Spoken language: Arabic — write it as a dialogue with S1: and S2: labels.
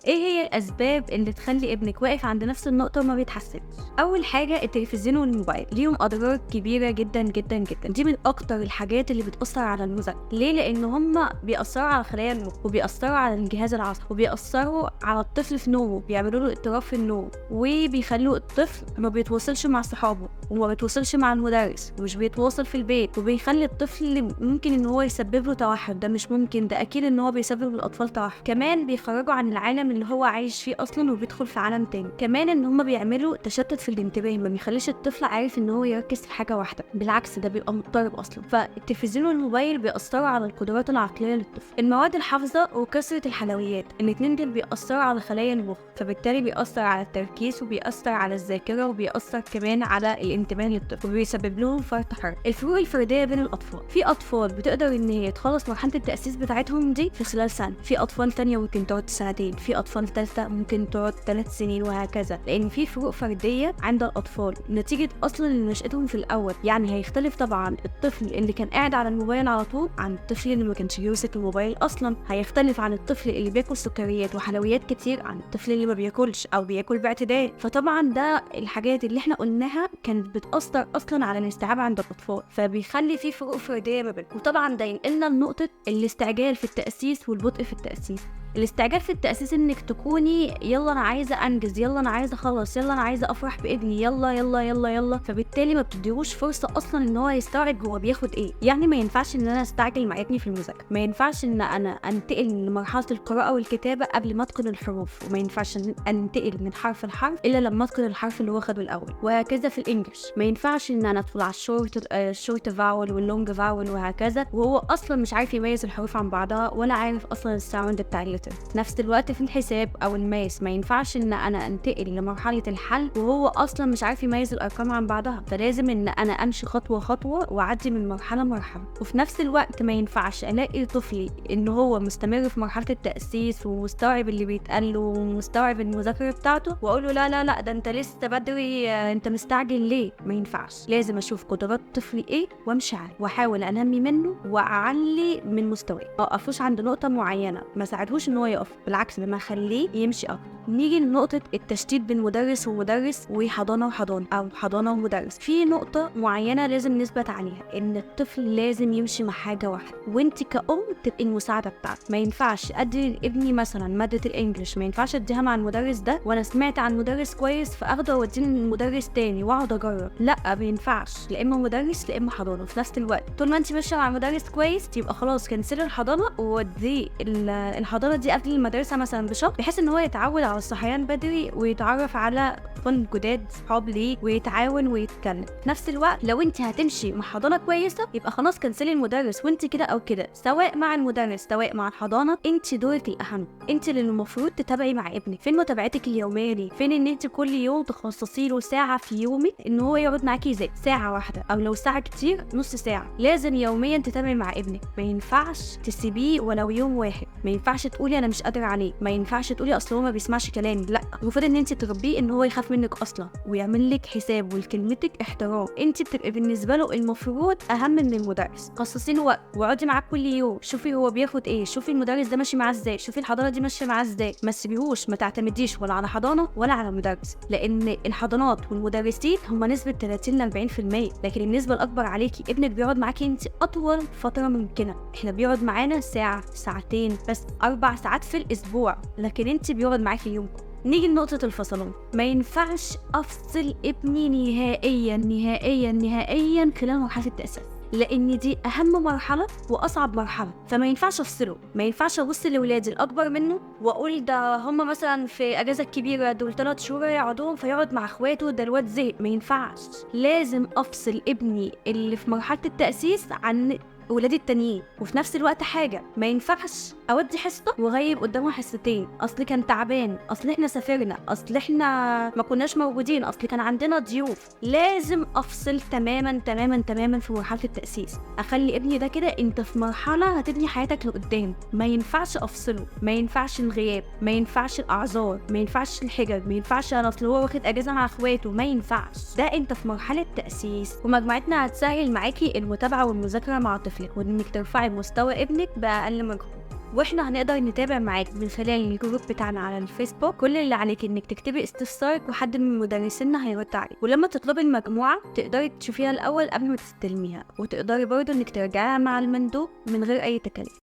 S1: ايه هي الاسباب اللي تخلي ابنك واقف عند نفس النقطه وما بيتحسنش؟ اول حاجه التلفزيون والموبايل ليهم اضرار كبيره جدا جدا جدا. دي من اكتر الحاجات اللي بتاثر على المذاكره. ليه؟ لان هم بيأثروا على خلايا المخ وبيأثروا على الجهاز العصبي وبيأثروا على الطفل في نومه، بيعملوا له اضطراب في النوم وبيخلوا الطفل ما بيتواصلش مع صحابه وما بيتواصلش مع المدرس ومش بيتواصل في البيت، وبيخلي الطفل ممكن ان هو يسبب له توحد. ده مش ممكن، ده اكيد ان هو بيسبب للاطفال توحد. كمان بيخرجوا عن العالم اللي هو عايش فيه اصلا وبيدخل في عالم تاني. كمان ان هم بيعملوا تشتت في الانتباه، ما بيخليش الطفل عارف ان هو يركز في حاجه واحده، بالعكس ده بيبقى مضطرب اصلا. فالتلفزيون والموبايل بيأثروا على القدرات العقليه للطفل. المواد الحافظه وكثره الحلويات، الاثنين دول بيأثروا على خلايا المخ، فبالتالي بيأثر على التركيز وبيأثر على الذاكره وبيأثر كمان على الانتباه للطفل وبيسبب لهم فرط حركه. الفروق الفرديه بين الاطفال، في اطفال بتقدر ان هي تخلص مرحله التأسيس بتاعتهم دي في خلال سنه، في اطفال تانية ممكن تقعد سنتين، في اطفال ثالثه ممكن تقعد 3 سنين وهكذا. لان في فروق فرديه عند الاطفال نتيجه اصلا نشأتهم في الاول. يعني هيختلف طبعا الطفل اللي كان قاعد على الموبايل على طول عن الطفل اللي ما كانش بيمسك الموبايل اصلا. هيختلف عن الطفل اللي بياكل سكريات وحلويات كتير عن الطفل اللي ما بياكلش او بياكل باعتدال. فطبعا ده الحاجات اللي احنا قلناها كانت بتأثر اصلا على الاستيعاب عند الاطفال، فبيخلي في فروق فرديه ما بينهم. وطبعا ده ينقلنا لنقطه الاستعجال في التأسيس والبطء في التأسيس. الاستعجال في التأسيس انك تكوني يلا انا عايزه انجز، يلا انا عايزه اخلص، يلا انا عايزه افرح بابني، يلا يلا يلا يلا. فبالتالي ما بتديهوش فرصه اصلا ان هو يستوعب هو بياخد ايه. يعني ما ينفعش ان انا استعجل مع ابني في المذاكره، ما ينفعش ان انا انتقل لمرحله القراءه والكتابه قبل ما اتقن الحروف، وما ينفعش ان انتقل من حرف لحرف الا لما اتقن الحرف اللي هو خده الاول. وهكذا في الانجليش ما ينفعش ان انا ادخل على الشورت فاول واللونج فاول وهكذا وهو اصلا مش عارف يميز الحروف عن بعضها ولا عارف اصلا الساوند بتاع اللتر. في نفس الوقت في الحساب او الماس ما ينفعش ان انا انتقل لمرحله الحل وهو اصلا مش عارف يميز الارقام عن بعضها. فلازم ان انا امشي خطوه خطوه واعدي من مرحله مرحله. وفي نفس الوقت ما ينفعش الاقي طفلي ان هو مستمر في مرحله التاسيس ومستوعب اللي بيتقال له ومستوعب المذاكره بتاعته واقول له لا لا لا ده انت لسه بدري، انت مستعجل ليه؟ ما ينفعش. لازم اشوف قدرات طفلي ايه وامشي عليه واحاول انمي منه واعلي من مستواه. ما اقفوش عند نقطه معينه، ما ساعدهوش ان هو يقف، بالعكس لما اخليه يمشي اكتر. نيجي لنقطه التشتيت بين مدرس ومدرس وحضانه وحضانه او حضانه ومدرس. في نقطه معينه لازم نثبت عليها، ان الطفل لازم يمشي مع حاجه واحده وانت كأم تبقي المساعده بتاعته. ما ينفعش ادي لابني مثلا ماده الانجليش ما ينفعش اديها مع المدرس ده وانا سمعت عن مدرس كويس فاخده واوديه لمدرس تاني واقعد اجرب. لا ما ينفعش، لا اما مدرس لا اما حضانه في نفس الوقت. طول ما انت ماشيه مع مدرس كويس يبقى خلاص كنسلي الحضانه ووديه الحضانه دي قبل المدرسه مثلا بشهر، بحيث ان هو يتعود على الصحيان بدري ويتعرف على اطفال جداد صحاب ليه ويتعاون ويتكلم. في نفس الوقت لو انت هتمشي مع حضانه كويسه يبقى خلاص كنسلي المدرس، وانت كده او كده سواء مع المدرس سواء مع الحضانه انت دورك الاهم. انت اللي المفروض تتابعي مع ابنك. فين متابعتك اليوميه ليه؟ فين ان انت كل يوم تخصصي له ساعه في يومك ان هو يقعد معاكي زي ساعه واحده، او لو ساعه كتير نص ساعه. لازم يوميا تتابعي مع ابنك. ما ينفعش تسيبيه ولو يوم واحد. ما ينفعش تقولي انا مش قادره عليه، ما ينفعش تقولي اصل هو ما بيسمعش كلامي. لا، المفروض ان انت تربيه ان هو يخاف منك اصلا ويعمل لك حساب ولكلمتك احترام. انت بتبقي بالنسبه له المفروض اهم من المدرس. خصصي له وقت واقعدي معاه كل يوم، شوفي هو بياخد ايه، شوفي المدرس ده ماشي معاه ازاي، شوفي الحضانه دي ماشيه معاه ازاي. ما تسيبيهوش، ما تعتمديش ولا على حضانه ولا على مدرس، لان الحضانات والمدرسين هم نسبه 30 ل 40%، لكن النسبه الاكبر عليكي ابنك بيقعد معاكي انت اطول فتره ممكنه. احنا بيقعد معانا ساعه ساعتين بس 4 ساعات في الاسبوع، لكن انت بيقعد معاكي اليوم. نيجي لنقطة الفصلان. ما ينفعش أفصل ابني نهائيا نهائيا نهائيا خلال مرحلة التأسيس، لأن دي أهم مرحلة وأصعب مرحلة. فما ينفعش أفصله. ما ينفعش أبص لولادي الأكبر منه وأقول ده هما مثلا في أجازة كبيرة دول 3 شهور يقعدوهم فيقعد مع إخواته ده الواد زهق. ما ينفعش. لازم أفصل ابني اللي في مرحلة التأسيس عن ولادي التانيين. وفي نفس الوقت حاجة ما ينفعش اودي حصه وغيب قدامه حصتين، اصل كان تعبان، اصل احنا سافرنا، اصل احنا ما كناش موجودين، اصل كان عندنا ضيوف. لازم افصل تماما تماما تماما في مرحله التاسيس. اخلي ابني ده كده انت في مرحله هتبني حياتك لقدام. ما ينفعش افصله. ما ينفعش الغياب، ما ينفعش الاعذار، ما ينفعش الحجج، ما ينفعش انا اصل هو واخد اجازه مع اخواته. ما ينفعش. ده انت في مرحله تاسيس، ومجموعتنا هتسهل معاكي المتابعه والمذاكره مع طفلك وانك ترفعي مستوى ابنك باقل مجهود. واحنا هنقدر نتابع معاك من خلال الجروب بتاعنا على الفيسبوك. كل اللي عليك انك تكتبي استفسارك وحد من مدرسينا هيرد عليك، ولما تطلبي المجموعة تقدري تشوفيها الاول قبل ما تستلميها، وتقدري برضو انك ترجعيها مع المندوب من غير اي تكاليف.